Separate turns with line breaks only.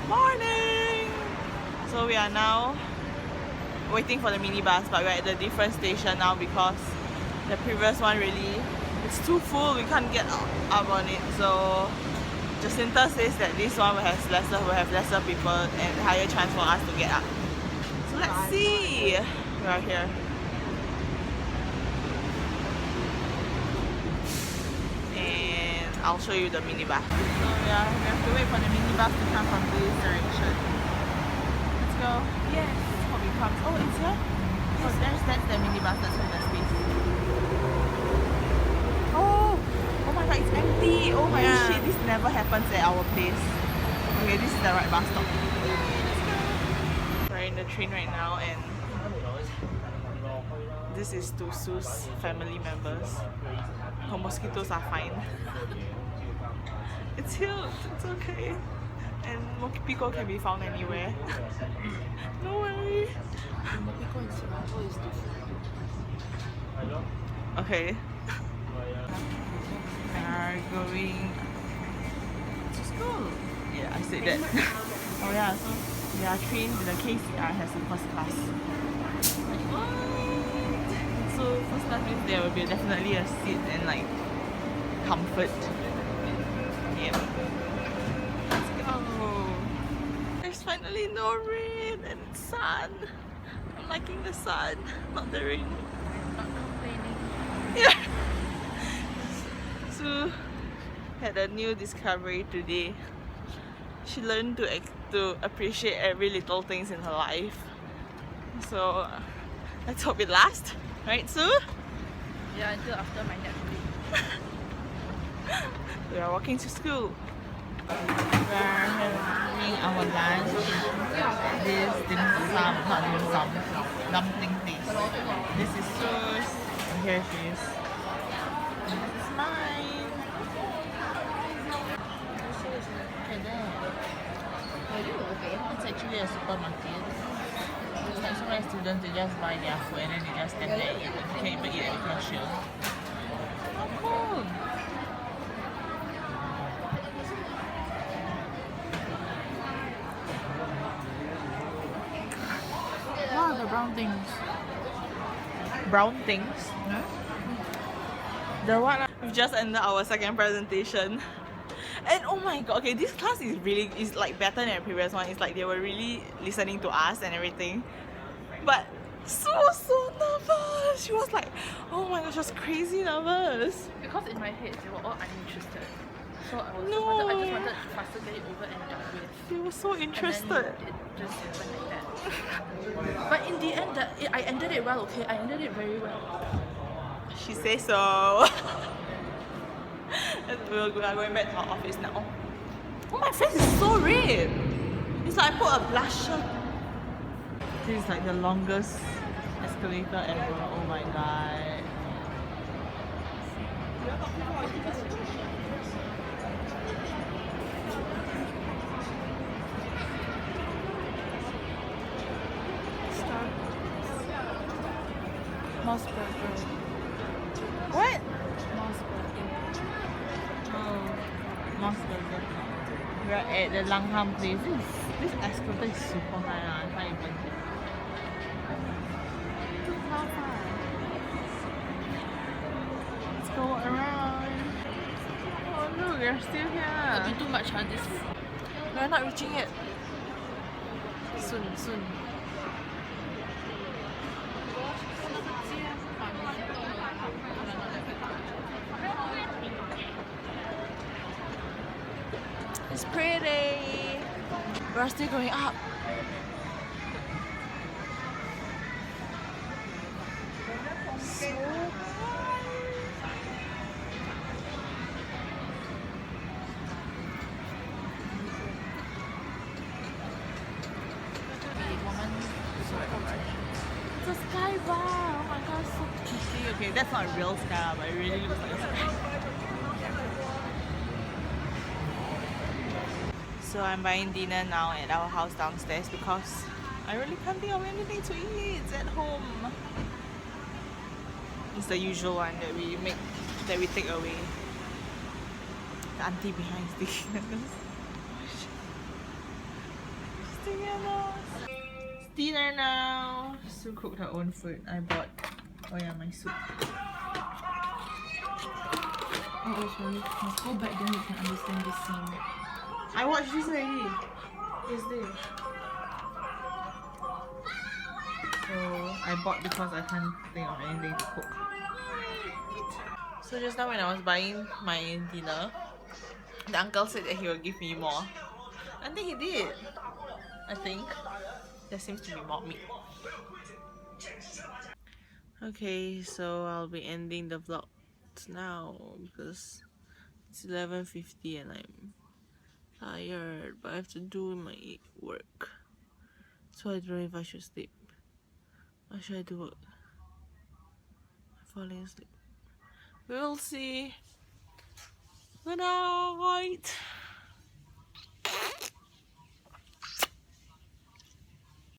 Morning! So we are now waiting for the minibus, but we're at a different station now because the previous one it's too full, we can't get up on it. So Jacinta says that this one will have lesser people and higher chance for us to get up. So let's see! We are here. And I'll show you the minibus. So we have to wait for the minibus to come from this direction. Let's go. Yes, hope it comes. Oh, it's here? Oh, that's the minibus that's in the space. Oh my god, it's empty. Oh my shit, this never happens at our place. Okay, this is the right bus stop. Let's go. We're in the train right now and this is to Sue's family members. Her mosquitoes are fine. It's healed, it's okay. And Mokipiko can be found anywhere. No worry.
Mokipiko in Singapore is different.
Okay. We are going to school. Yeah, I said that. Oh yeah, so we are trained in the KCR has a first class. Like, what? So first class means there will be definitely a seat and like comfort. Yeah. Let's go. There's finally no rain and sun. I'm liking the sun, not the rain.
Not complaining.
Yeah. Sue had a new discovery today. She learned to appreciate every little things in her life. So let's hope it lasts, right, Sue?
Yeah, until after my nap today.
We are walking to school. We are having our lunch. This dim sum, not dim sum, dumpling place. This is Sue's, and here she is. And this is mine. Okay, there. It's actually a supermarket. It's like so many students, they just buy their food and then they just stand there and eat. You can even eat at the cashier. How cool! What are the brown things? Brown things? Huh? The one we've just ended our second presentation. And oh my god, okay, this class is like better than the previous one. It's like they were really listening to us and everything. But Sue was so nervous. She was like, oh my gosh, she was crazy nervous.
Because in my head, they were all uninterested. So I just wanted to faster get it over and done with.
They were so interested.
And then it just happened like that. But in the end, I ended it well, okay? I ended it very well.
She says so. We are going back to our office now. Oh, my face is so red. It's like I put a blusher. This is like the longest escalator ever. Oh my god.
Moss burger.
What?
Moss burger.
Oh, Moss Burger. We're at the Langham place. This escalator is super high. I can't even. How far? Let's go around. Oh look, we're still
A
here.
bit too much, huh? This.
We're not reaching it.
Soon.
It's pretty. We're still going up. So it's a sky bar. Oh my god, so pretty. Okay, that's not a real sky, but it really looks like a sky. So I'm buying dinner now at our house downstairs because I really can't think of anything to eat. It's at home. It's the usual one that we take away. The auntie behind is taking us. It's dinner now. Sue cooked her own food. I bought, oh yeah, my soup.
Oh, sorry. Let's go back then we can understand this scene.
I watched this already. Is this? So I bought because I can't think of anything to cook. So just now when I was buying my dinner, the uncle said that he will give me more. I think he did. I think there seems to be more meat. Okay, so I'll be ending the vlog now because it's 11:50 and I'm tired, but I have to do my work. So I don't know if I should sleep. Or should I do work? I'm falling asleep. We'll see. Good night.